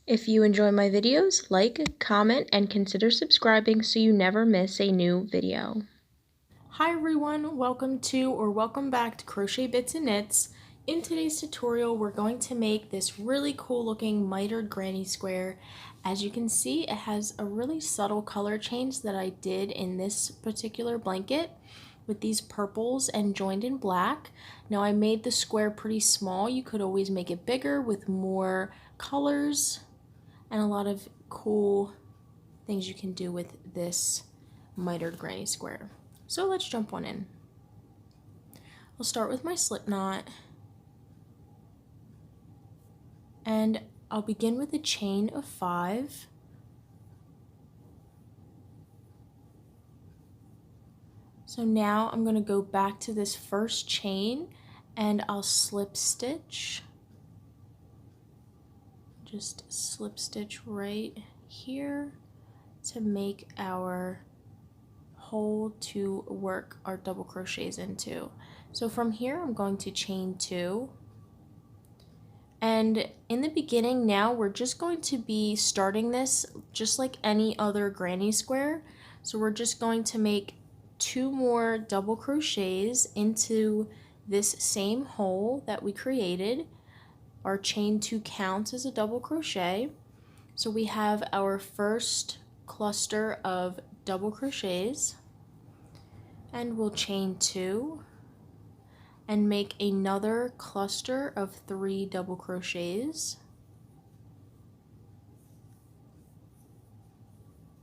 If you enjoy my videos, like, comment, and consider subscribing so you never miss a new video. Hi everyone, welcome to or welcome back to Crochet Bits and Knits. In today's tutorial, we're going to make this really cool looking mitered granny square. As you can see, it has a really subtle color change that I did in this particular blanket with these purples and joined in black. Now I made the square pretty small. You could always make it bigger with more colors and a lot of cool things you can do with this mitered granny square. So let's jump on in. I'll start with my slip knot, and I'll begin with a chain of 5. So now I'm going to go back to this first chain and I'll slip stitch. Just slip stitch right here to make our hole to work our double crochets into. So from here I'm going to chain 2, and in the beginning now we're just going to be starting this just like any other granny square. So we're just going to make 2 more double crochets into this same hole that we created. Our chain 2 counts as a double crochet. So we have our first cluster of double crochets, and we'll chain 2 and make another cluster of 3 double crochets,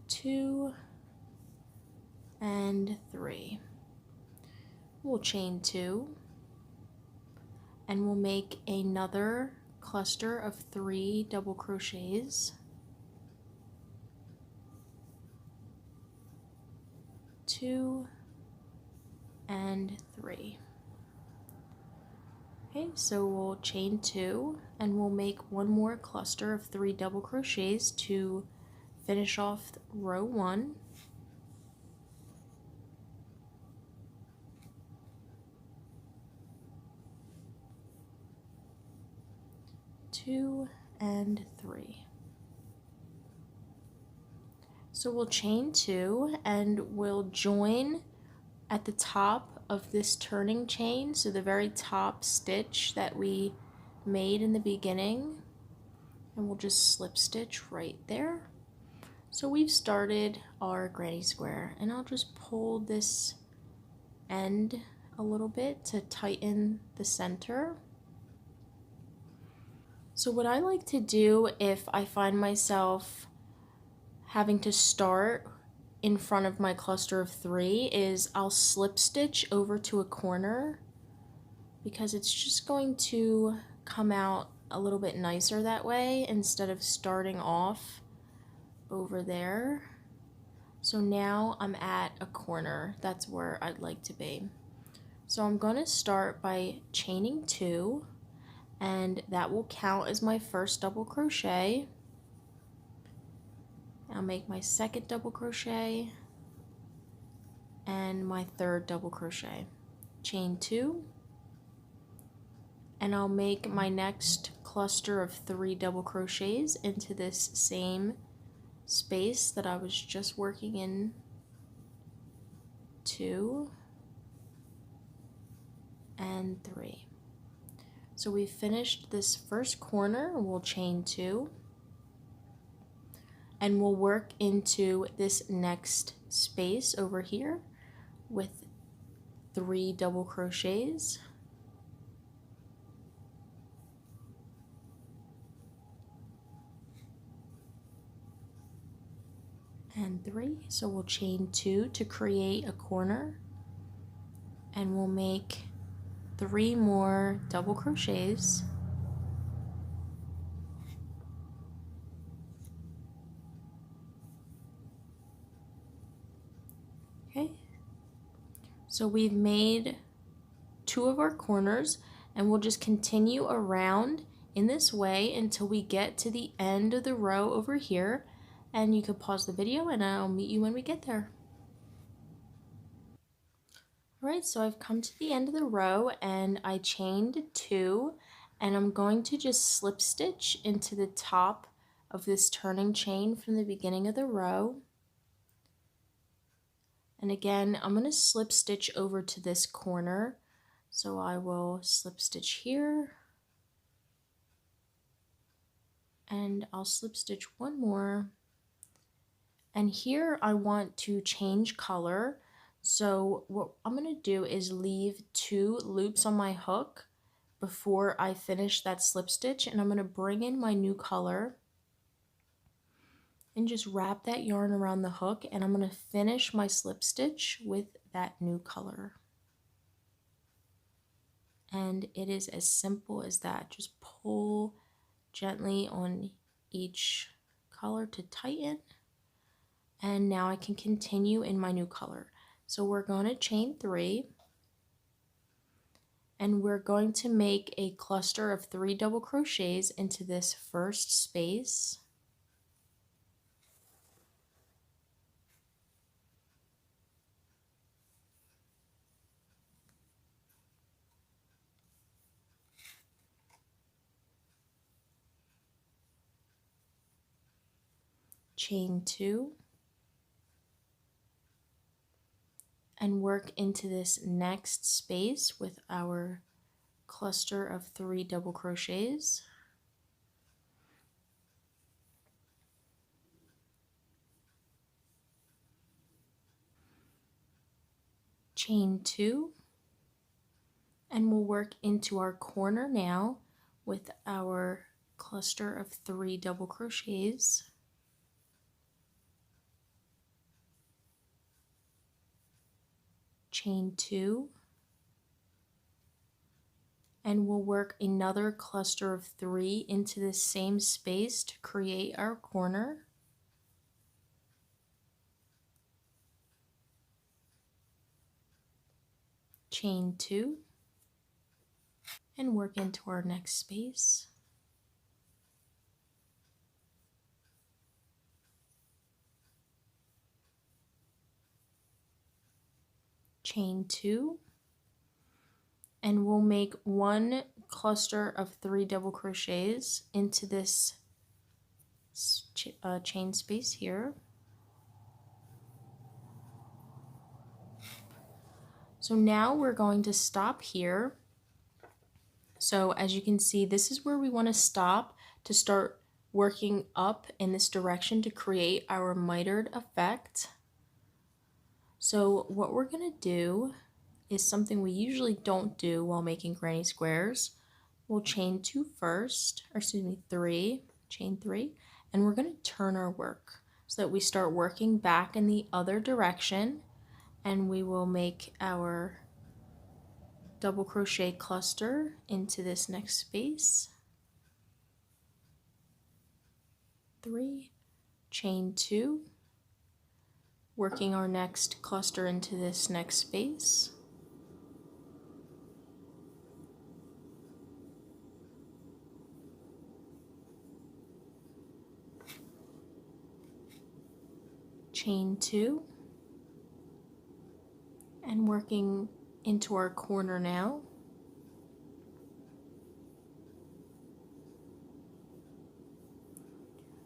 2 and 3. We'll chain 2 and we'll make another cluster of 3 double crochets, 2 and 3. Okay, so we'll chain 2 and we'll make one more cluster of 3 double crochets to finish off row 1. Two and 3. So we'll chain 2 and we'll join at the top of this turning chain, so the very top stitch that we made in the beginning, and we'll just slip stitch right there. So we've started our granny square, and I'll just pull this end a little bit to tighten the center. So what I like to do if I find myself having to start in front of my cluster of 3 is I'll slip stitch over to a corner, because it's just going to come out a little bit nicer that way instead of starting off over there. So now I'm at a corner. That's where I'd like to be. So I'm going to start by chaining 2, and that will count as my first double crochet. I'll make my second double crochet and my third double crochet. Chain 2, and I'll make my next cluster of 3 double crochets into this same space that I was just working in. 2 and 3. So we finished this first corner. We'll chain 2 and we'll work into this next space over here with 3 double crochets, and 3. So we'll chain 2 to create a corner, and we'll make 3 more double crochets, okay. So we've made 2 of our corners, and we'll just continue around in this way until we get to the end of the row over here, and you can pause the video and I'll meet you when we get there. Alright, so I've come to the end of the row and I chained 2, and I'm going to just slip stitch into the top of this turning chain from the beginning of the row. And again, I'm going to slip stitch over to this corner. So I will slip stitch here, and I'll slip stitch one more. And here I want to change color. So what I'm going to do is leave 2 loops on my hook before I finish that slip stitch, and I'm going to bring in my new color and just wrap that yarn around the hook, and I'm going to finish my slip stitch with that new color. And it is as simple as that. Just pull gently on each color to tighten, and now I can continue in my new color. So we're going to chain 3, and we're going to make a cluster of 3 double crochets into this first space. Chain 2, and work into this next space with our cluster of 3 double crochets. Chain 2, and we'll work into our corner now with our cluster of 3 double crochets. Chain 2, and we'll work another cluster of 3 into the same space to create our corner. Chain 2, and work into our next space. Chain 2, and we'll make 1 cluster of 3 double crochets into this chain space here. So now we're going to stop here. So as you can see, this is where we want to stop to start working up in this direction to create our mitered effect. So what we're going to do is something we usually don't do while making granny squares. We'll chain 2 first, or excuse me, 3, chain 3, and we're going to turn our work so that we start working back in the other direction, and we will make our double crochet cluster into this next space. 3, chain 2, working our next cluster into this next space. Chain 2, and working into our corner now.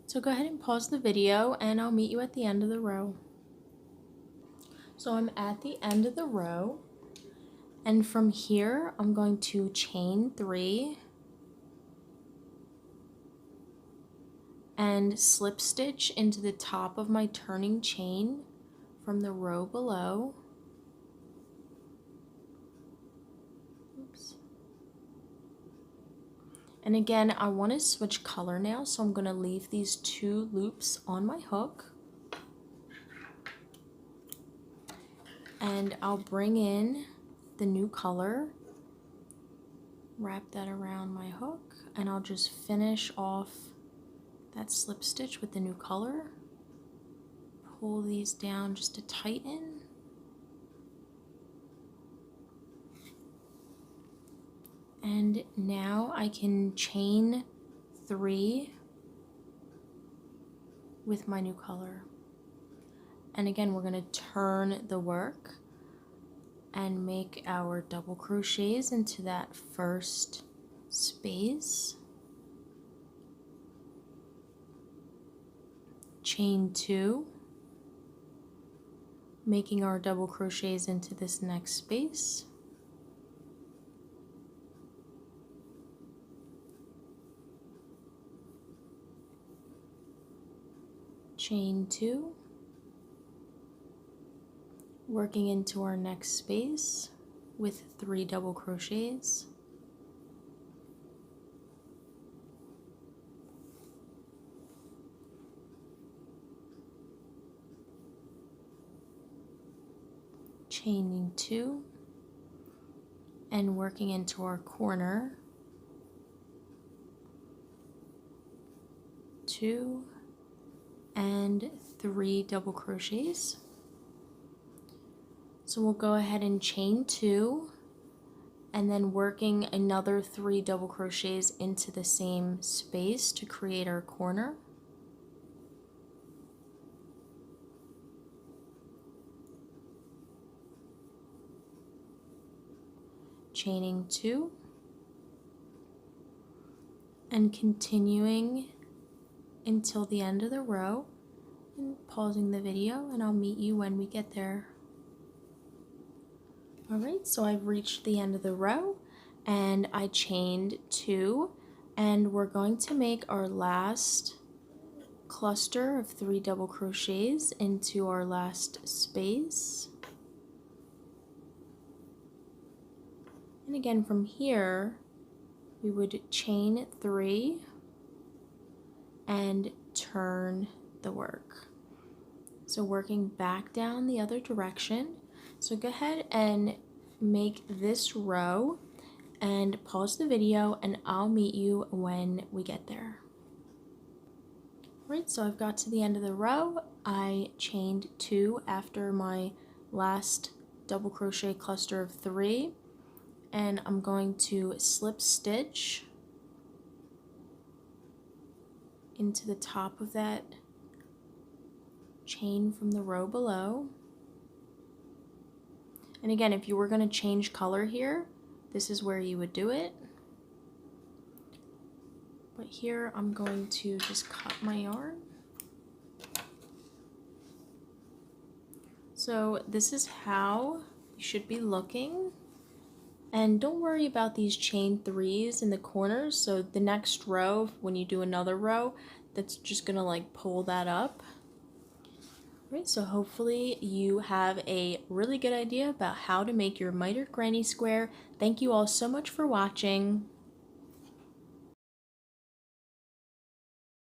So go ahead and pause the video, and I'll meet you at the end of the row. So I'm at the end of the row, and from here I'm going to chain 3 and slip stitch into the top of my turning chain from the row below. Oops. And again, I want to switch color now, so I'm going to leave these 2 loops on my hook. And I'll bring in the new color, wrap that around my hook, and I'll just finish off that slip stitch with the new color. Pull these down just to tighten. And now I can chain 3 with my new color. And again, we're going to turn the work and make our double crochets into that first space. chain 2, making our double crochets into this next space. Chain 2, working into our next space with 3 double crochets. Chaining 2 and working into our corner, 2 and 3 double crochets. So we'll go ahead and chain 2 and then working another 3 double crochets into the same space to create our corner. Chaining 2 and continuing until the end of the row, and pausing the video, and I'll meet you when we get there. Alright, so I've reached the end of the row and I chained 2, and we're going to make our last cluster of 3 double crochets into our last space. And again, from here we would chain 3 and turn the work. So working back down the other direction. So go ahead and make this row and pause the video, and I'll meet you when we get there. Alright, so I've got to the end of the row. I chained 2 after my last double crochet cluster of 3, and I'm going to slip stitch into the top of that chain from the row below. And again, if you were going to change color here, this is where you would do it. But here I'm going to just cut my yarn. So this is how you should be looking. And don't worry about these chain 3s in the corners. So the next row, when you do another row, that's just gonna like pull that up. Right, so hopefully you have a really good idea about how to make your mitered granny square. Thank you all so much for watching.